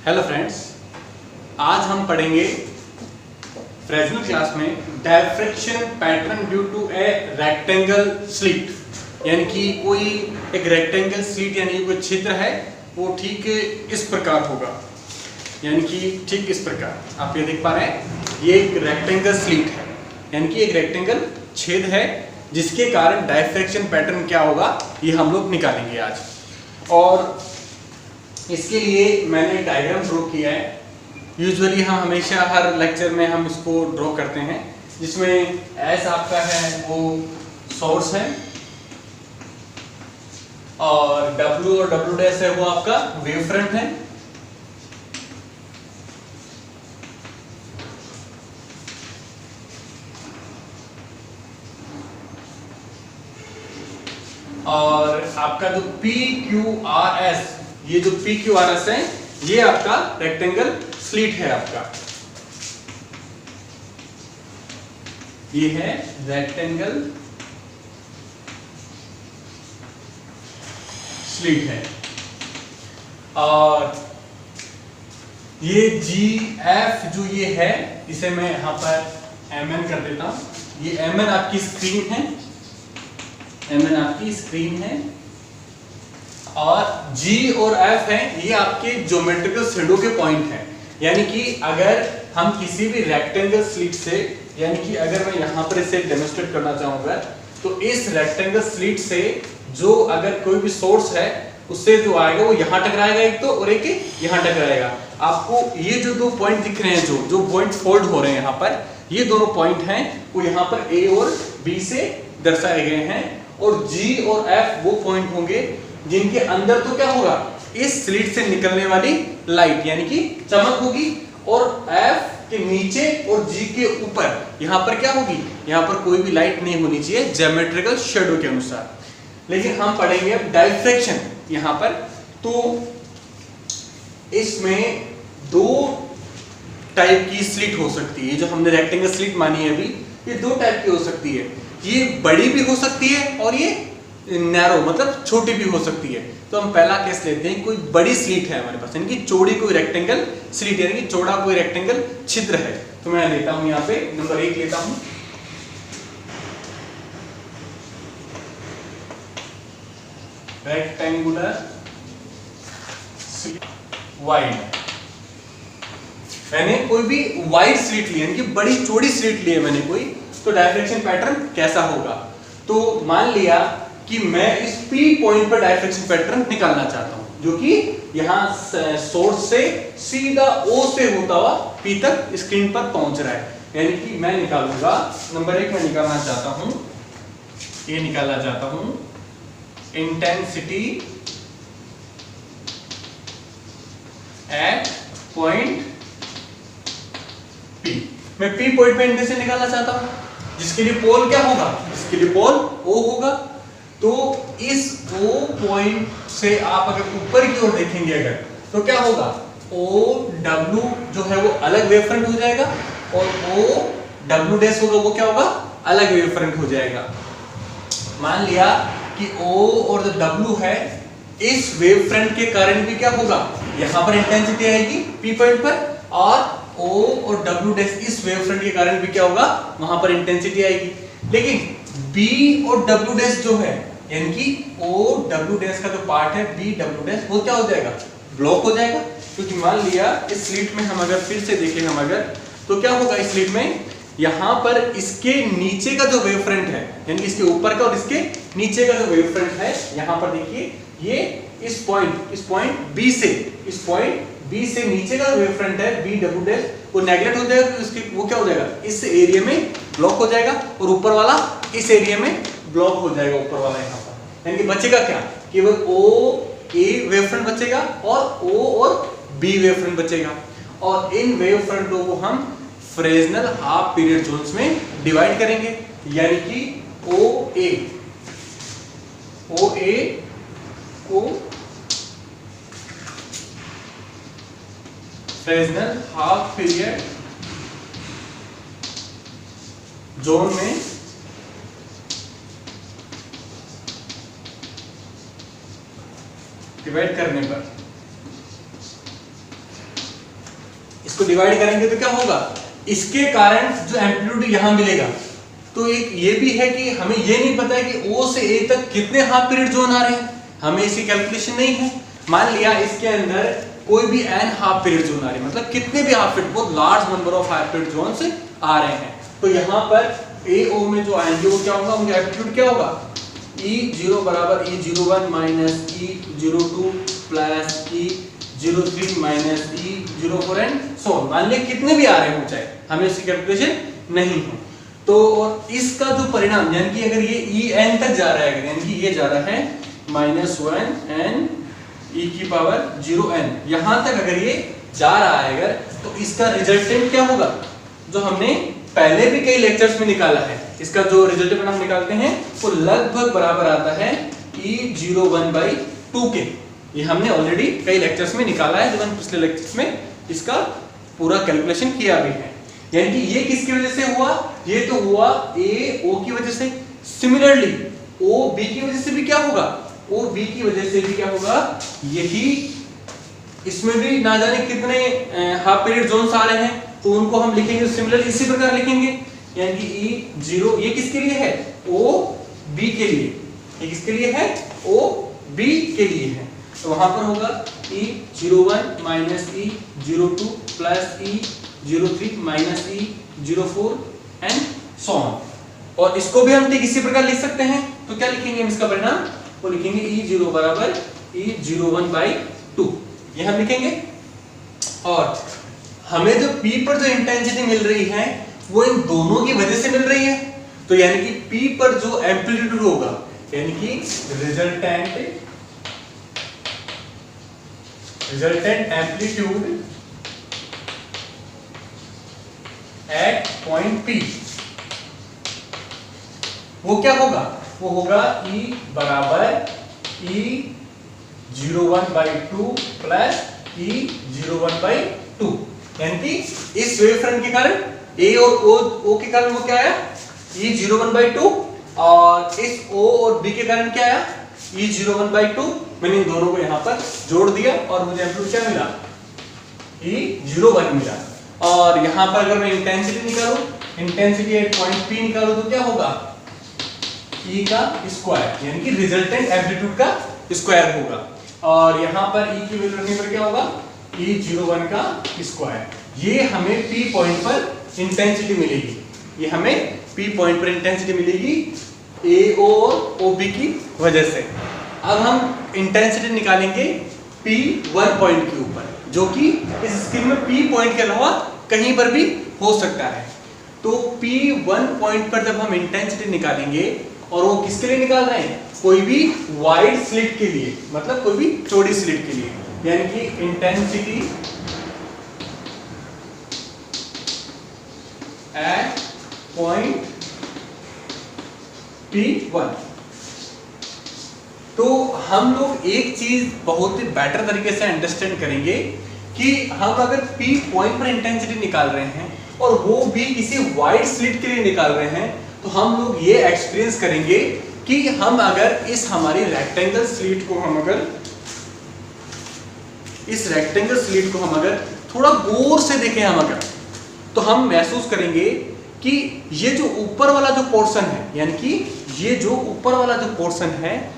Hello friends, आज हम पढ़ेंगे फ्रेस्नेल क्लास में diffraction pattern due to a rectangle slit. यानी कि कोई एक रेक्टेंगल स्लिट यानी कोई छिद्र है वो ठीक इस प्रकार होगा। यानी कि ठीक इस प्रकार आप ये देख पा रहे हैं, ये एक रेक्टेंगल स्लिट है यानी कि एक रेक्टेंगल छेद है जिसके कारण डायफ्रैक्शन पैटर्न क्या होगा ये हम लोग निकालेंगे आज। और इसके लिए मैंने एक डायग्राम ड्रॉ किया है। यूजुअली हम हमेशा हर लेक्चर में हम इसको ड्रॉ करते हैं, जिसमें एस आपका है वो सोर्स है और W और W डैश है वो आपका वेव फ्रंट है। और आपका जो PQRS, ये जो PQRS है ये आपका रेक्टेंगल स्लिट है। आपका ये है रेक्टेंगल स्लिट है। और ये GF जो ये है इसे मैं यहां पर MN कर देता हूं। ये MN आपकी स्क्रीन है, MN आपकी स्क्रीन है। और G और F है ये आपके ज्योमेट्रिकल शैडो के पॉइंट हैं। यानी कि अगर हम किसी भी रेक्टेंगल स्लिट से, यानी कि अगर मैं यहां पर इसे डेमोंस्ट्रेट करना चाहूंगा तो इस रेक्टेंगल स्लिट से जो अगर कोई भी सोर्स है उससे जो आएगा वो यहां टकराएगा एक तो, और एक यहां टकराएगा। आपको ये जो दो पॉइंट दिख रहे हैं, जो पॉइंट फोल्ड हो रहे हैं यहां पर, ये दोनों पॉइंट हैं वो यहां पर A और B से दर्शाए गए हैं। और G और F वो पॉइंट होंगे जिनके अंदर तो क्या होगा, इस स्लिट से निकलने वाली लाइट यानी कि चमक होगी। और F के नीचे और G के ऊपर यहां पर क्या होगी, यहां पर कोई भी लाइट नहीं होनी चाहिए ज्योमेट्रिकल शैडो के अनुसार। लेकिन हम पढ़ेंगे अब डायफ्रैक्शन यहां पर। तो इसमें दो टाइप की स्लिट हो सकती है। जो हमने रेक्टेंगल स्लिट मानी है अभी, ये दो टाइप की हो सकती है। ये बड़ी भी हो सकती है और ये नैरो मतलब छोटी भी हो सकती है। तो हम पहला केस लेते हैं, कोई बड़ी स्लिट है हमारे पास, यानी कि चौड़ी कोई रेक्टेंगल स्लिट यानी कि चौड़ा कोई रेक्टेंगल छिद्र है। तो मैं लेता हूं यहां पे नंबर 1 लेता हूं। रेक्टेंगुलर वाइड, मैंने कोई भी वाइड स्लिट ली यानी कि बड़ी चौड़ी स्लिट ली है मैंने कोई, तो डायफ्रैक्शन पैटर्न कैसा होगा। तो मान लिया कि मैं इस P पॉइंट पर डायफ्रैक्शन पैटर्न निकालना चाहता हूं, जो कि यहां सोर्स से सीधा O से होता हुआ P तक स्क्रीन पर पहुंच रहा है। यानी कि मैं निकालूंगा नंबर 1 में निकालना चाहता हूं, ये निकालना चाहता हूं इंटेंसिटी एट पॉइंट P। मैं P पॉइंट पे इंटेंसिटी निकालना चाहता हूं, जिसके लिए पोल क्या होगा, इसके लिए पोल O होगा। तो इस O पॉइंट से आप अगर ऊपर की ओर देखेंगे अगर, तो क्या होगा, OW जो है वो अलग वेव फ्रंट हो जाएगा और OW डैश होगा वो क्या होगा, अलग वेव फ्रंट हो जाएगा। मान लिया कि O और जो W है इस वेव फ्रंट के कारण भी क्या होगा, यहां पर इंटेंसिटी आएगी P पॉइंट पर, और O और W डैश इस वेव फ्रंट के कारण भी क्या होगा, वहां पर इंटेंसिटी आएगी। लेकिन B और W डैश जो है, यानी कि O W डैश का जो पार्ट है B W डैश, वो क्या हो जाएगा, ब्लॉक हो जाएगा। क्योंकि मान लिया इस स्लिट में हम अगर फिर से देखें हम अगर, तो क्या होगा इस स्लिट में, यहां पर इसके नीचे का जो वेव फ्रंट है, यानी इसके ऊपर का और इसके नीचे का जो वेव फ्रंट है, यहां पर देखिए ये इस पॉइंट B से नीचे का वेव फ्रंट है B W डैश, वो नेगलेक्ट हो जाएगा। तो इसके वो क्या हो जाएगा, इस एरिया में ब्लॉक हो जाएगा, और ऊपर वाला इस एरिया में ब्लॉक हो जाएगा, ऊपर वाला यहां पर। यानी कि बचेगा क्या, केवल O A वेव फ्रंट बचेगा और O और B वेव फ्रंट बचेगा। और इन वेव फ्रंटों को हम फ्रेस्नेल हाफ पीरियड जोन्स में डिवाइड करेंगे। यानी कि OA को फ्रेस्नेल हाफ पीरियड जोन में डिवाइड करने पर इसको डिवाइड करेंगे तो क्या होगा, इसके कारण जो एम्पलीट्यूड यहां मिलेगा। तो एक ये भी है कि हमें ये नहीं पता है कि O से A तक कितने हाफ पीरियड जोन आ रहे हैं, हमें इसकी कैलकुलेशन नहीं है। मान लिया इसके अंदर कोई भी n हाफ पीरियड जोन आ रहे हैं, मतलब कितने भी हाफ पीरियड, बहुत large number of half period zone से आ रहे हैं, तो यहाँ पर AO में जो आएंगे वो क्या होगा, उनका एम्पलीट्यूड क्या होगा, E0 बराबर E01 minus E02 plus E03 minus E04 and so on. मान लिया कितने भी आ रहे हो चाहे, हमें इसकी कैलकुलेशन नहीं है। तो और इसका जो परिणाम, यानी कि अगर ये En तक जा रहा है, यानी कि ये जा रहा है -1n e की पावर 0n, यहां तक अगर ये जा रहा है अगर, तो इसका रिजल्टेंट क्या होगा, जो हमने पहले भी कई लेक्चर्स में निकाला है, इसका जो रिजल्टेंट हम निकालते हैं वो लगभग बराबर आता है E01/2 के। ये हमने ऑलरेडी कई लेक्चर्स में निकाला है, जब हम पिछले लेक्चर्स में इसका पूरा कैलकुलेशन किया भी है। यानी कि ये किसकी वजह से हुआ, ये तो हुआ AO की वजह से। सिमिलरली OB की वजह से भी क्या होगा, OB की वजह से भी क्या होगा, यही इसमें भी ना जाने कितने हाफ पीरियड जोन्स आ रहे हैं, तो उनको हम लिखेंगे सिमिलरली इसी प्रकार लिखेंगे। यानी कि E0 ये किसके लिए है, OB के लिए, ये किसके लिए है, OB के लिए है। तो वहां पर होगा E01 minus E02 plus E03 minus E04 and so on. और इसको भी हम ठीक इसी प्रकार लिख सकते हैं। तो क्या लिखेंगे हम इसका परिणाम, वो लिखेंगे E0 बराबर E01/2, ये हम लिखेंगे। और हमें जो P पर जो इंटेंसिटी मिल रही है वो इन दोनों की वजह से मिल रही है। तो यानी कि P पर जो एम्पलीट्यूड होगा, यानी कि resultant amplitude at point P, वो क्या होगा, वो होगा E बराबर E01/2 प्लस E01/2। यानी कि इस वेव फ्रंट के कारण A और O के कारण वो क्या आया, E01/2, और इस O और B के कारण क्या आया, E01/2। मैंने इन दोनों को यहाँ पर जोड़ दिया और मुझे एम्पलीट्यूड क्या मिला, E01 मिला। और यहाँ पर अगर मैं इंटेंसिटी निकालूं, इंटेंसिटी एट पॉइंट P निकालूं, तो क्या होगा, E का स्क्वायर, यानी कि रिजल्टेंट एम्पलीट्यूड का स्क्वायर होगा। और यहाँ पर E की वैल्यू रखने पर क्या होगा, E01 का स्क्वायर। ये हमें P पॉइंट पर इंटेंसिटी मिलेगी, ये हमें P पॉइंट पर इंटेंसिटी मिलेगी AO और OB की वजह से। अब हम इंटेंसिटी निकालेंगे P1 पॉइंट के ऊपर, जो कि इस स्क्रीन में P पॉइंट के अलावा कहीं पर भी हो सकता है। तो P1 पॉइंट पर जब हम इंटेंसिटी निकालेंगे, और वो किसके लिए निकाल रहे हैं, कोई भी वाइड स्लिट के लिए, मतलब कोई भी चौड़ी स्लिट के लिए, यानी कि इंटेंसिटी एट पॉइंट P1। तो हम लोग एक चीज बहुत ही बेटर तरीके से अंडरस्टैंड करेंगे कि हम अगर P पॉइंट पर इंटेंसिटी निकाल रहे हैं और वो भी किसी वाइड स्लिट के लिए निकाल रहे हैं, तो हम लोग ये एक्सपीरियंस करेंगे कि हम अगर इस हमारी रेक्टेंगल स्लिट को हम अगर थोड़ा गौर से देखें हम अगर, तो हम महसूस करेंगे कि ये जो ऊपर वाला जो पोर्शन है, यानी कि ये जो ऊपर वाला जो पोर्शन है,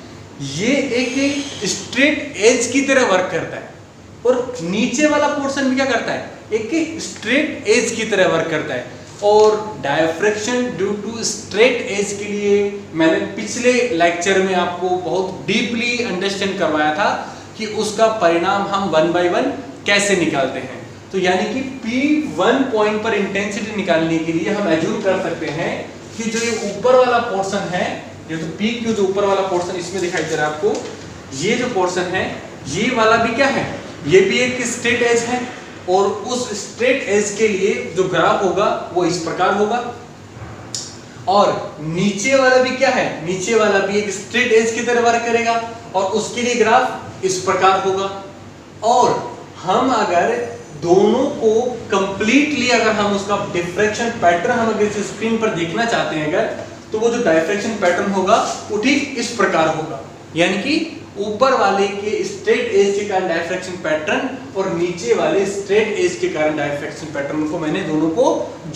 ये एक स्ट्रेट एज की तरह वर्क करता है, और नीचे वाला पोर्शन भी क्या करता है, एक स्ट्रेट एज की तरह वर्क करता है। और diffraction due to straight edge के लिए मैंने पिछले लेक्चर में आपको बहुत डीपली अंडरस्टैंड करवाया था कि उसका परिणाम हम 1 by 1 कैसे निकालते हैं। तो यानी कि P1 पॉइंट पर इंटेंसिटी निकालने के लिए हम एज्यूम कर सकते हैं कि जो ये ऊपर वाला पोर्शन है, ये तो PQ जो ऊपर वाला पोर्शन इसमें दिखाई दे रहा है आपको, ये जो पोर्शन है, ये वाला भी क्या है, ये भी एक स्ट्रेट एज है। और उस स्ट्रेट एज के लिए जो ग्राफ होगा वो इस प्रकार होगा। और नीचे वाला भी क्या है, नीचे वाला भी एक स्ट्रेट एज की तरह वर्क करेगा, और उसके लिए ग्राफ इस प्रकार होगा। और हम अगर दोनों को कंप्लीटली अगर हम उसका डिफ्रैक्शन पैटर्न हम अगर इस स्क्रीन पर देखना चाहते हैं अगर, तो वो जो डायफ्रैक्शन पैटर्न होगा वो ठीक इस प्रकार होगा। यानी कि ऊपर वाले के स्ट्रेट एज के कारण डायफ्रैक्शन पैटर्न और नीचे वाले स्ट्रेट एज के कारण डायफ्रैक्शन पैटर्न को मैंने दोनों को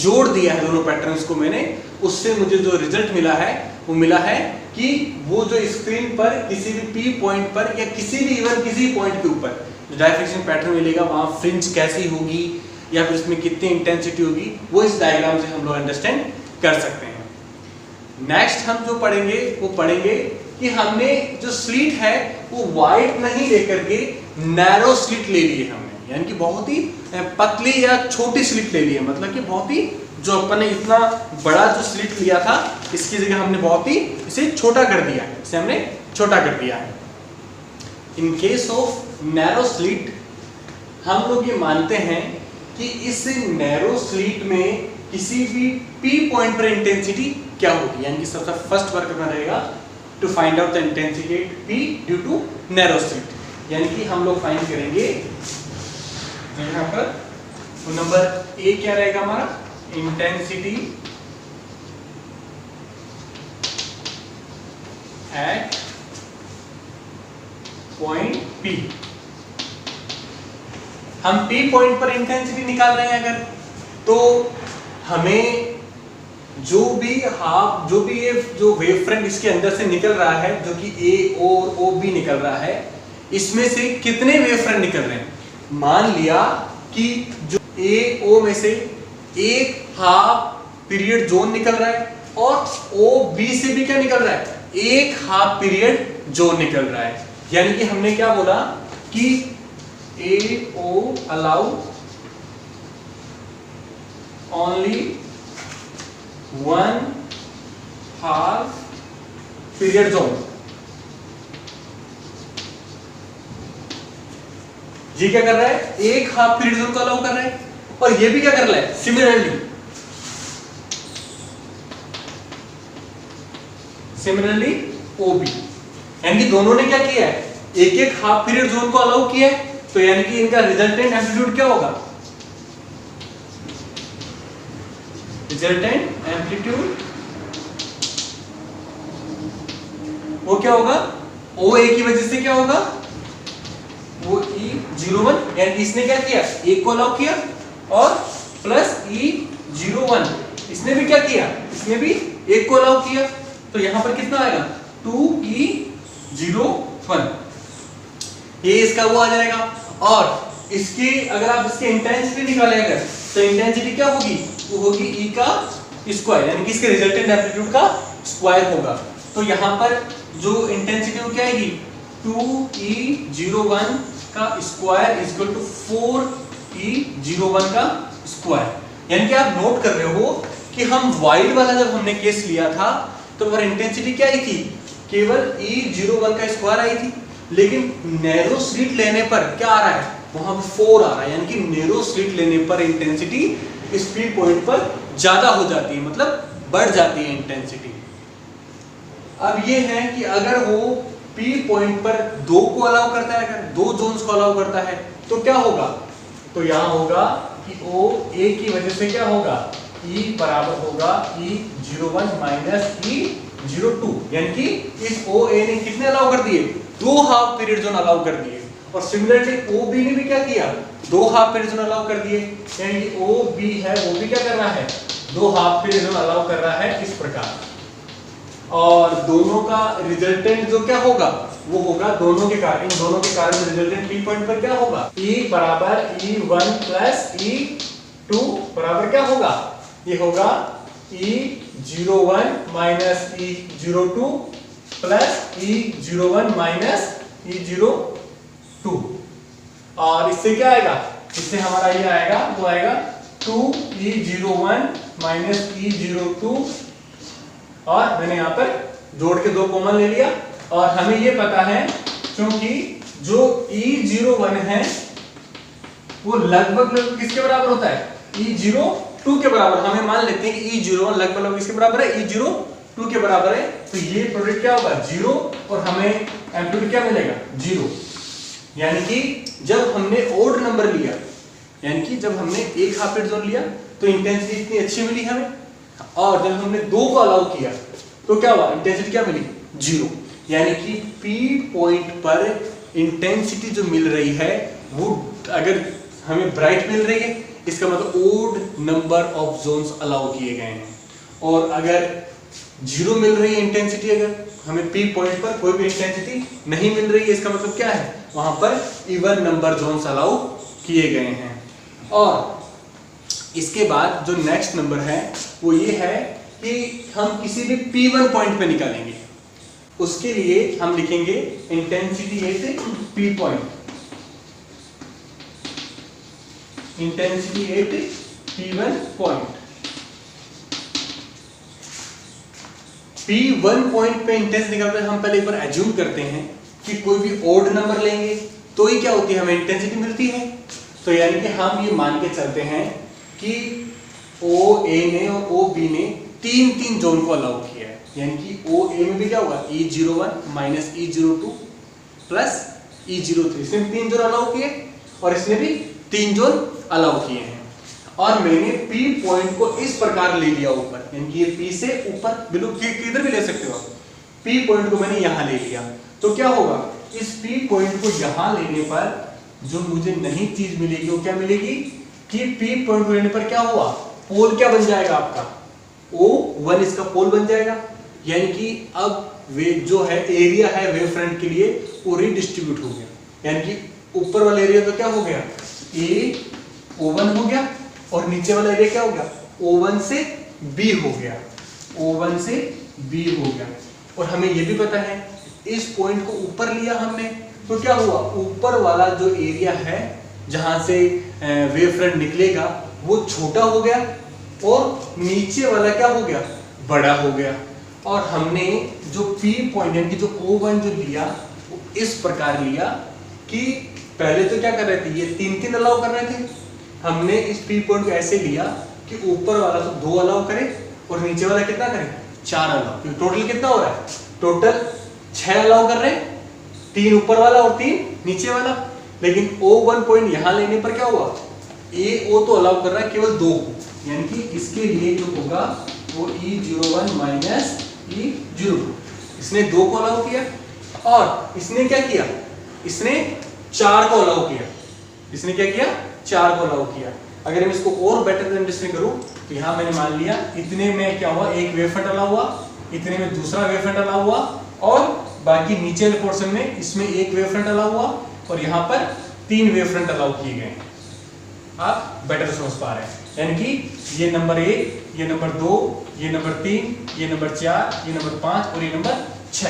जोड़ दिया है, दोनों पैटर्न्स को मैंने, उससे मुझे जो रिजल्ट मिला है वो मिला है कि वो जो स्क्रीन पर किसी भी पी पॉइंट पर या किसी भी इवन किसी पॉइंट के ऊपर जो डायफ्रैक्शन पैटर्न मिलेगा वहां फ्रिंज कैसी होगी या फिर उसमें कितनी इंटेंसिटी होगी, वो इस डायग्राम से हम लोग अंडरस्टैंड कर सकते हैं। नेक्स्ट हम जो पढ़ेंगे वो पढ़ेंगे कि हमने जो स्लिट है वो वाइड नहीं लेकर के नैरो स्लिट ले ली है हमने, यानी कि बहुत ही पतली या छोटी स्लिट ले ली है, मतलब कि बहुत ही जो अपन ने इतना बड़ा जो स्लिट लिया था इसकी जगह हमने बहुत ही इसे छोटा कर दिया है, इसे हमने छोटा कर दिया है। In case of narrow slit हम लोग ये मानते हैं कि इस नैरो स्लिट में किसी भी पी पॉइंट पर इंटेंसिटी क्या होगी, यानी कि सबसे फर्स्ट वर्क करना रहेगा to find out the intensity at P due to narrow slit, यानी कि हम लोग फाइंड करेंगे यहाँ पर तो नंबर ए क्या रहेगा हमारा, इंटेंसिटी एट पॉइंट पी। हम पी पॉइंट पर इंटेंसिटी निकाल रहे हैं अगर, तो हमें जो भी ये जो वेव फ्रंट इसके अंदर से निकल रहा है, जो कि ए और ओ बी निकल रहा है, इसमें से कितने वेव फ्रंट निकल रहे हैं। मान लिया कि जो ए ओ में से एक हाफ पीरियड जोन निकल रहा है और ओ बी से भी क्या निकल रहा है, एक हाफ पीरियड जोन निकल रहा है, यानी कि हमने क्या बोला कि A O allow only one half period zone. ये क्या कर रहा है, एक हाफ पीरियड जोन को अलाउ कर रहा है, और ये भी क्या कर रहा है सिमिलरली ओबी, यानी कि दोनों ने क्या किया है, एक एक हाफ पीरियड जोन को अलाउ किया है, तो यानी कि इनका रिजल्टेंट एम्पलीट्यूड क्या होगा, रिजल्टेंट एम्पलीट्यूड वो क्या होगा, ओ ए की वजह से क्या होगा, वो E01, यानी इसने क्या किया, एक को अलाउ किया, और प्लस E01 इसने भी क्या किया, इसने भी एक को अलाउ किया, तो यहां पर कितना आएगा 2E01, ये इसका वो आ जाएगा। और इसकी अगर आप इसकी इंटेंसिटी निकालेंगे तो इंटेंसिटी क्या होगी, वो होगी E का स्क्वायर, यानी कि इसके रिजल्टेंट एम्पलीट्यूड का स्क्वायर होगा। तो यहाँ पर जो इंटेंसिटी वो क्या आएगी, 2E01 का square is equal to 4E01 का स्क्वायर, यानी कि आप नोट कर रहे हो कि हम वाइड वाला जब हमने केस लिया था तो वह इंटेंसिटी क्या आई थी, केवल E01 का स्क्वायर आई थी, लेकिन नैरो स्लिट लेने पर क्या आ रहा है, वहां पर 4 आ रहा है, यानी कि नैरो स्लिट लेने पर इंटेंसिटी इस पी पॉइंट पर ज्यादा हो जाती है, मतलब बढ़ जाती है इंटेंसिटी। अब ये है कि अगर वो पी पॉइंट पर 2 को अलाउ करता है, अगर 2 जोन्स को अलाउ करता है तो क्या होगा, तो यहां होगा कि ओ ए की वजह से क्या होगा, E बराबर होगा E01 माइनस E02, यानी कि इस OA ने कितने अलाउ कर दिए, 2 हाफ पीरियड जोन अलाउ कर दिए, और सिमिलरली OB ने भी क्या किया, 2 हाफ पीरियड जोन अलाउ कर दिए, यानी कि OB है वो भी क्या कर रहा है, 2 हाफ पीरियड जोन अलाउ कर रहा है इस प्रकार। और दोनों का रिजल्टेंट जो क्या होगा, वो होगा दोनों के कारण, इन दोनों के कारण रिजल्टेंट पी पॉइंट पर क्या होगा, E बराबर E1 प्लस E2 बराबर क्या होगा, ये होगा E01 minus E02 plus E01 minus E02, और इससे क्या आएगा, इससे हमारा ये आएगा, वो आएगा 2E01 माइनस E02, और मैंने यहाँ पर जोड़ के 2 कॉमन ले लिया, और हमें ये पता है क्योंकि जो E01 है वो लगभग किसके बराबर होता है, E02 के बराबर। हमें मान लेते हैं कि E01 लगभग किसके बराबर है, E02 के बराबर है, तो ये प्रोडक्ट क्या होगा 0, और हमें एम्पलीट्यूड क्या मिलेगा 0, यानी कि जब हमने ओड नंबर लिया, यानी कि जब हमने एक हाफ पीरियड जोन लिया तो इंटेंसिटी इतनी अच्छी मिली हमें, और जब हमने 2 को अलाउ किया तो क्या हुआ, इंटेंसिटी क्या मिली 0, यानी कि P पॉइंट पर इंटेंसिटी जो मिल रही है वो अगर हमें ब्राइट मिल रही है, इसका मतलब odd number of zones allow किए गए हैं। और अगर 0 मिल रही है इंटेंसिटी, अगर हमें P पॉइंट पर कोई भी इंटेंसिटी नहीं मिल रही है, इसका मतलब क्या है, वहां पर इवन नंबर जोन्स अलाउ किए गए हैं। और इसके बाद जो नेक्स्ट नंबर है वो ये है कि हम किसी भी P1 पॉइंट पे निकालेंगे, उसके लिए हम लिखेंगे intensity at P point, intensity at P1 point. P1 point पे इंटेंसिटी निकालते हैं, हम पहले एक बार एज्यूम करते हैं कि कोई भी ओड नंबर लेंगे तो ही क्या होती है, हमें इंटेंसिटी मिलती है। तो यानी कि हम ये मान के चलते हैं कि OA ने और OB ने तीन जोन को अलाउ किया है, यानी कि OA में भी क्या होगा, E01 minus E02 plus E03, इसने 3 जोन अलाउ किए और इसने भी 3 जोन अलाउ किए हैं। और मैंने P पॉइंट को इस प्रकार ले लिया ऊपर, यानी कि ये P से ऊपर बिल्कुल किधर भी ले सकते हो आप, P पॉइंट को मैंने यहां ले लिया, तो क्या होगा, इस P पॉइंट को यहां लेने पर जो मुझे नई चीज मिलेगी वो क्या मिलेगी कि P पॉइंट को लेने पर क्या हुआ, पोल क्या बन जाएगा आपका, O1 इसका पोल बन जाएगा। यानी कि अब वे जो है एरिया है वेव फ्रंट के लिए वो रिडिस्ट्रीब्यूट हो गया, यानी कि ऊपर वाला एरिया तो क्या हो गया, O1 हो गया और नीचे वाला एरिया क्या हो गया, O1 से B हो गया, O1 से B हो गया। और हमें ये भी पता है इस पॉइंट को ऊपर लिया हमने, तो क्या हुआ, ऊपर वाला जो एरिया है जहां से वेव फ्रंट निकलेगा वो छोटा हो गया और नीचे वाला क्या हो गया, बड़ा हो गया। और हमने जो P पॉइंट यानी कि जो O1 जो लिया वो इस प्रकार लिया कि पहले तो क्या कर रहे थे, ये 3 अलाउ कर रहे थे, हमने इस P पॉइंट को ऐसे लिया कि ऊपर वाला तो 2 अलाउ करे और नीचे वाला कितना करे, 4 अलाउ, क्योंकि टोटल कितना हो रहा है, टोटल 6 अलाउ कर रहे हैं, 3 ऊपर वाला और 3 नीचे वाला। लेकिन O1 पॉइंट यहां लेने पर क्या हुआ, O तो अलाउ कर रहा है केवल 2 को, यानी कि इसके लिए जो होगा वो E01 माइनस E02, इसने 2 को अलाउ किया और इसने क्या किया, इसने 4 को अलाउ किया, इसने क्या किया, 4 को अलाउ किया। अगर मैं इसको और बेटर अंडरस्टैंड करूं तो यहां मैंने मान लिया इतने में क्या हुआ, एक वेव फ्रंट अलाउ हुआ, इतने में दूसरा वेव फ्रंट अलाउ हुआ और बाकी नीचे वाले पोर्शन में इसमें एक वेव फ्रंट अलाउ हुआ और यहाँ पर 3 वेव फ्रंट अलाउ किए गए। आप बेटर समझ पा रहे हैं, यानी कि ये नंबर 1, ये नंबर 2, ये नंबर 3, ये नंबर 4, ये नंबर 5 और ये नंबर 6।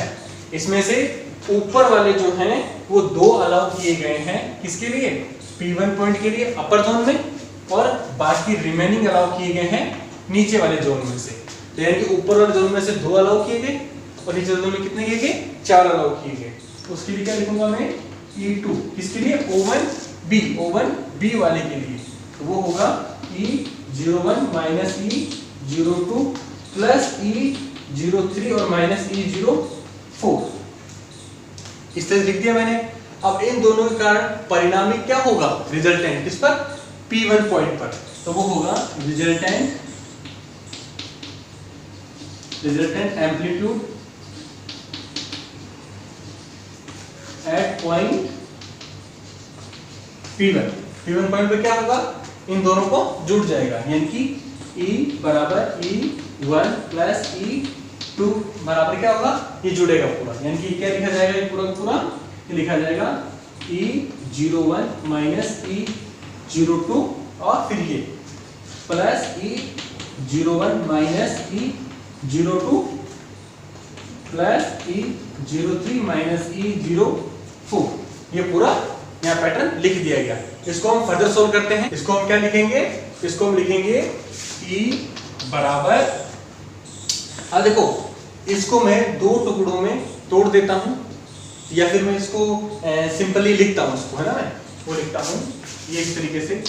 इसमें से ऊपर वाले जो हैं वो 2 अलाउ किए गए हैं, किसके लिए, P1 पॉइंट के लिए अपर जोन में, और बाकी रिमेनिंग अलाउ किए गए हैं नीचे वाले जोन में से। तो यानी कि ऊपर वाले जोन में से 2 अलाउ किए गए और नीचे जोन में कितने किए गए, 4 अलाउ किए गए। उसके लिए क्या लिखूंगा मैं, E2, किसके लिए, O1 B वाले के लिए, तो वो होगा E01 minus E02 plus E03 और माइनस E04, इस तरह लिख दिया मैंने। अब इन दोनों के कारण परिणामी क्या होगा, रिजल्टेंट किस पर, P1 पॉइंट पर, तो वो होगा resultant amplitude at point P1 point पे क्या होगा, इन दोनों को जुड़ जाएगा, यानी कि E बराबर E1 प्लस E2 बराबर क्या होगा, ये जुड़ेगा पूरा, यानी कि क्या लिखा जाएगा, ये पूरा ये लिखा जाएगा E01 माइनस E02 और फिर ये plus E01 minus E02 plus E03 minus E04, ये पूरा यहाँ पैटर्न लिख दिया गया। इसको हम फर्दर सोल्व करते हैं, इसको हम क्या लिखेंगे, इसको हम लिखेंगे E बराबर, अब देखो इसको मैं 2 टुकड़ों में तोड़ देता हूं या फिर मैं इसको सिंपली लिखता हूं, इसको है ना, मैं वो लिखता हूं ये इस तरीके से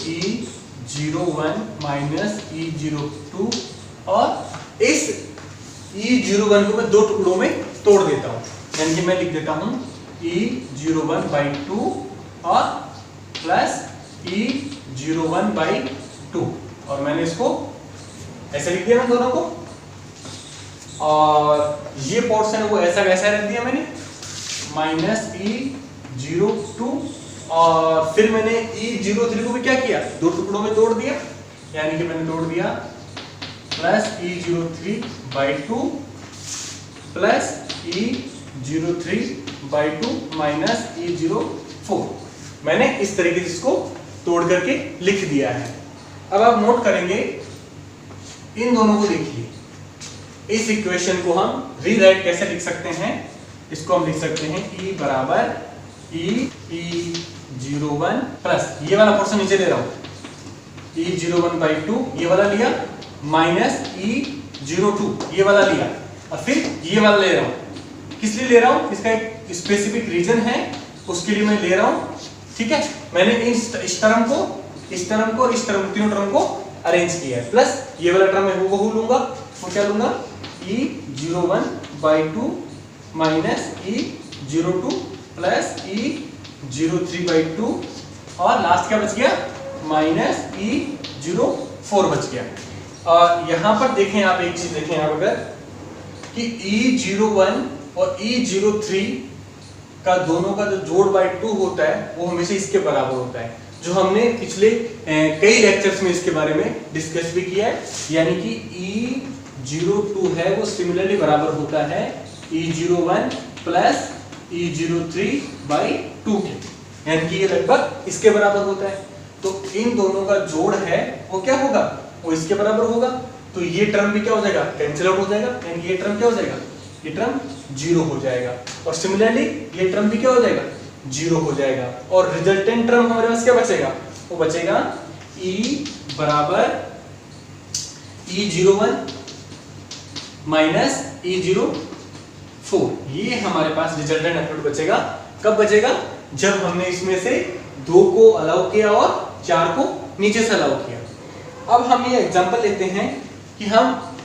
E01 माइनस E02 और इस E01 को मैं 2 टुकड़ों में तोड़ देता हूं, यानी कि मैं लिख देता हूं E01/2 और प्लस E01/2 और मैंने इसको ऐसे लिख दिया ना दोनों को। और ये पोर्शन है वो ऐसा कैसा रख दिया मैंने -E02 और फिर मैंने E03 को भी क्या किया, दो टुकड़ों में तोड़ दिया, यानी कि मैंने तोड़ दिया +E03/2 plus E03/2 minus E04। मैंने इस तरीके से इसको तोड़ करके लिख दिया है। अब आप नोट करेंगे इन दोनों को देखिए, इस इक्वेशन को हम रीराइट कैसे लिख सकते हैं, इसको हम लिख सकते हैं E बराबर E01 प्लस ये वाला पोर्शन नीचे ले रहा हूं E01/2 ये वाला लिया माइनस E02 ये वाला लिया और फिर ये वाला ले रहा हूं। किस लिए ले रहा हूं, इसका एक स्पेसिफिक रीजन है, उसके लिए मैं ले रहा हूं। ठीक है, मैंने इस टर्म को और इस टर्म तीनों टर्म को अरेंज किया है। प्लस ये वाला टर्म मैं हूबहू लूंगा, वो क्या लूंगा E01/2 minus E02 plus E03/2 और लास्ट क्या बच गया माइनस E04 बच गया। और यहां पर देखें आप, एक चीज देखें आप अगर कि E01 और E03 का दोनों का जो जोड़ बाय 2 होता है वो हमेशा इसके बराबर होता है, जो हमने पिछले कई लेक्चर्स में इसके बारे में डिस्कस भी किया है। यानी कि E02 है वो सिमिलरली बराबर होता है E01 प्लस E03/2 के, यानी कि ये लगभग इसके बराबर होता है। तो इन दोनों का जोड़ है वो क्या होगा, वो इसके बराबर होगा। तो ये टर्म भी क्या हो जाएगा, कैंसिल आउट हो जाएगा, यानी ये टर्म क्या हो जाएगा, ये टर्म 0 हो जाएगा। और सिमिलरली ये टर्म भी क्या हो जाएगा, 0 हो जाएगा। और रिजल्टेंट टर्म हमारे पास क्या बचेगा, वो बचेगा E बराबर E01 माइनस E04। ये हमारे पास रिजल्टेंट एप्रोड बचेगा। कब बचेगा, जब हमने इसमें से 2 को अलाउ किया और 4 को नीचे से अलाउ किया। अब हम ये एग्जांपल लेते हैं कि हम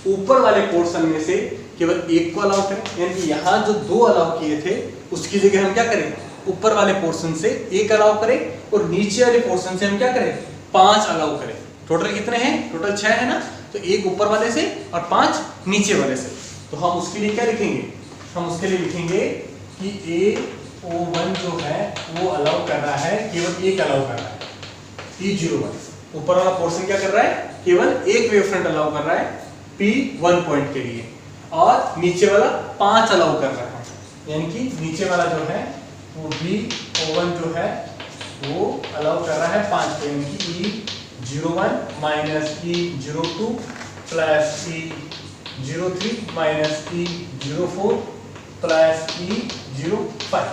ऊपर वाले पोर्शन में से केवल एक को अलाउ करें, यानी कि यहाँ जो 2 अलाउ किए थे उसकी जगह हम क्या करें, ऊपर वाले पोर्शन से 1 अलाउ करें और नीचे वाले पोर्शन से हम क्या करें, 5 अलाउ करें। टोटल कितने हैं, टोटल 6 है ना, तो 1 ऊपर वाले से और 5 नीचे वाले से। तो हम उसके लिए क्या लिखेंगे, हम उसके लिए लिखेंगे कि A01 जो है वो अलाउ कर रहा है, केवल 1 अलाउ कर रहा है। E01 ऊपर वाला पोर्शन क्या कर रहा है, केवल 1 वेव फ्रंट अलाउ कर रहा है P1 पॉइंट के लिए, और नीचे वाला 5 अलाउ कर रहा है, यानी कि नीचे वाला जो है वो B01 जो है वो अलाउ कर रहा है 5 पे, यानी कि E01 minus E02 plus E03 minus E04 plus E05।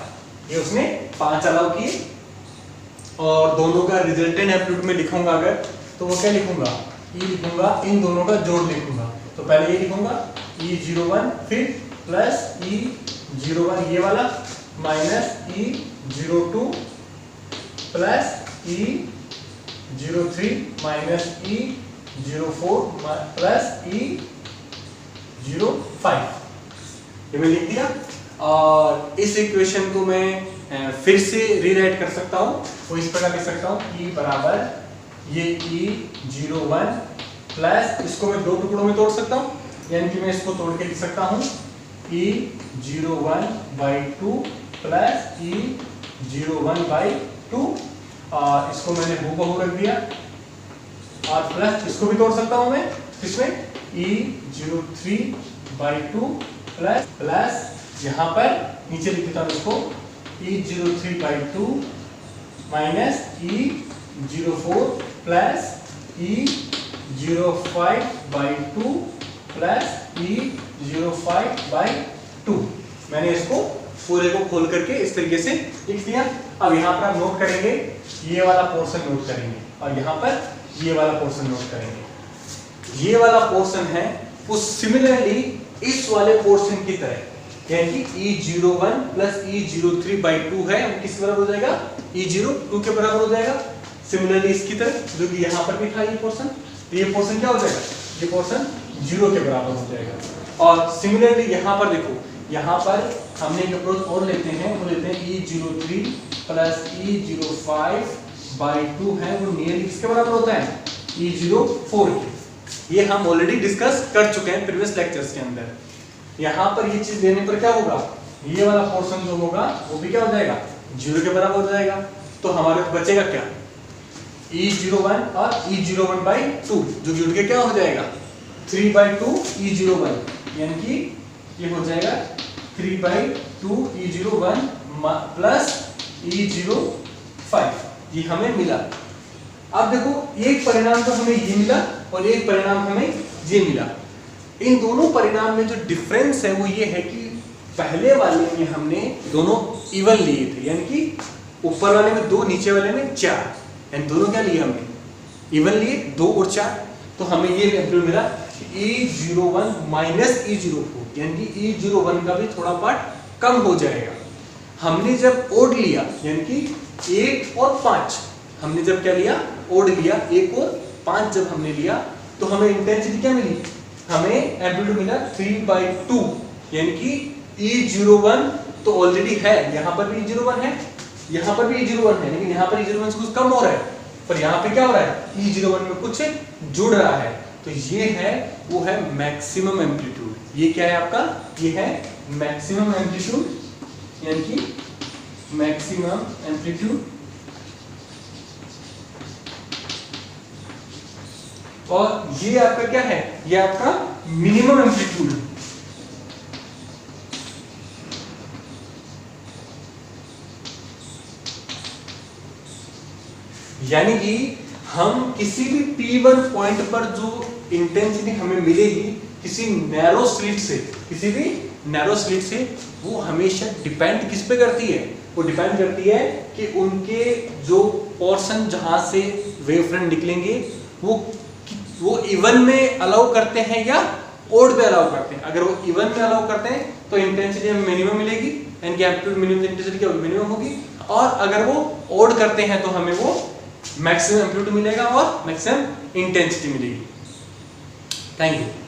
ये उसने 5 अलाउ किए। और दोनों का रिजल्टेंट एप्टीट्यूड में लिखूंगा अगर, तो वो क्या लिखूंगा, E लिखूंगा, इन दोनों का जोड़ लिखूंगा। तो पहले ये लिखूंगा E01 फिर प्लस E01 ये वाला minus E02 plus E03 minus E04 plus E05। ये मैं लिख दिया। और इस इक्वेशन को मैं फिर से रीराइट कर सकता हूँ, वो इस प्रकार लिख सकता हूँ E बराबर ये E01 प्लस, इसको मैं 2 टुकड़ों में तोड़ सकता हूँ, यानी कि मैं इसको तोड़ के लिख सकता हूँ E01/2 प्लस E01/2, और इसको मैंने हूबहू रख दिया। और प्लस इसको भी तोड़ सकता हूँ मैं, इसमें E03/2 प्लस यहाँ पर नीचे लिख देता हूँ इसको E03/2 minus E04 plus E05/2 plus E05/2। मैंने इसको पूरे को खोल करके इस तरीके से लिख दिया। अब यहाँ पर आप नोट करेंगे, ये वाला पोर्शन नोट करेंगे और यहाँ पर ये वाला पोर्शन नोट करेंगे। ये वाला पोर्शन है वो सिमिलरली इस वाले पोर्शन की तरह, यानी कि E01 प्लस E03/2 है, किस बराबर हो जाएगा, E02 के बराबर हो जाएगा। सिमिलरली इसकी तरह जो कि यहाँ पर भी था ये पोर्शन, तो ये पोर्शन क्या हो जाएगा, ये पोर्शन 0 के बराबर हो जाएगा। और सिमिलरली यहाँ पर देखो, यहाँ पर हमने एक अप्रोच और लेते हैं, वो लेते हैं E03 प्लस E05/2 है, वो नियरली किसके बराबर होता है, E04 के। ये हम ऑलरेडी डिस्कस कर चुके हैं प्रीवियस लेक्चर्स के अंदर। यहाँ पर ये चीज देने पर क्या होगा, ये वाला पोर्शन जो होगा वो भी क्या हो जाएगा, 0 के बराबर हो जाएगा। तो हमारे बचेगा क्या, E01 और E01/2 जो जुड़ के क्या हो जाएगा 3/2 E01, यानी कि ये हो जाएगा 3/2 E01 प्लस E05, ये हमें मिला। अब देखो एक परिणाम तो हमें ये मिला और एक परिणाम हमें ये मिला। इन दोनों परिणाम में जो डिफरेंस है वो ये है कि पहले वाले में हमने दोनों इवन लिए थे, यानी कि ऊपर वाले में 2 नीचे वाले में 4, यानी दोनों क्या लिए हमने इवन लिए 2 और 4। तो हमें ये एम्पलीट्यूड मिला E01 माइनस E04, यानी कि E01 का भी थोड़ा पार्ट कम हो जाएगा। हमने जब ओड लिया यानी कि 1 और 5, हमने जब क्या लिया ओड लिया 1 और 5 जब हमने लिया तो हमें इंटेंसिटी क्या मिली, हमें एम्पलीट्यूड मिला 3/2, यानी कि E01 तो ऑलरेडी है, यहाँ पर भी E01 है, यहाँ पर भी E01 है, लेकिन यहाँ पर E01 से कुछ कम हो रहा है, पर यहाँ पे क्या हो रहा है E01 में कुछ जुड़ रहा है। तो ये है वो है मैक्सिमम एम्पलीट्यूड। ये क्या है आपका, ये है मैक्सिमम एम्पलीट्यूड, यानी कि मैक्सिमम एम्पलीट्यूड। और ये आपका क्या है, ये आपका मिनिमम एम्पलीट्यूड है। यानी कि हम किसी भी P1 पॉइंट पर जो इंटेंसिटी हमें मिलेगी किसी नैरो स्लिट से, किसी भी नैरो स्लिट से, वो हमेशा डिपेंड किस पे करती है, वो डिपेंड करती है कि उनके जो पोर्शन जहां से वेव फ्रंट निकलेंगे वो इवन में अलाउ करते हैं या ओड पे अलाउ करते हैं। अगर वो इवन में अलाउ करते हैं तो इंटेंसिटी हमें मिनिमम मिलेगी, यानी कि एम्पलीट्यूड मिनिमम इंटेंसिटी क्या होगी, मिनिमम होगी। और अगर वो ओड करते हैं तो हमें वो मैक्सिमम एम्पलीट्यूड मिलेगा और मैक्सिमम इंटेंसिटी मिलेगी। Thank you.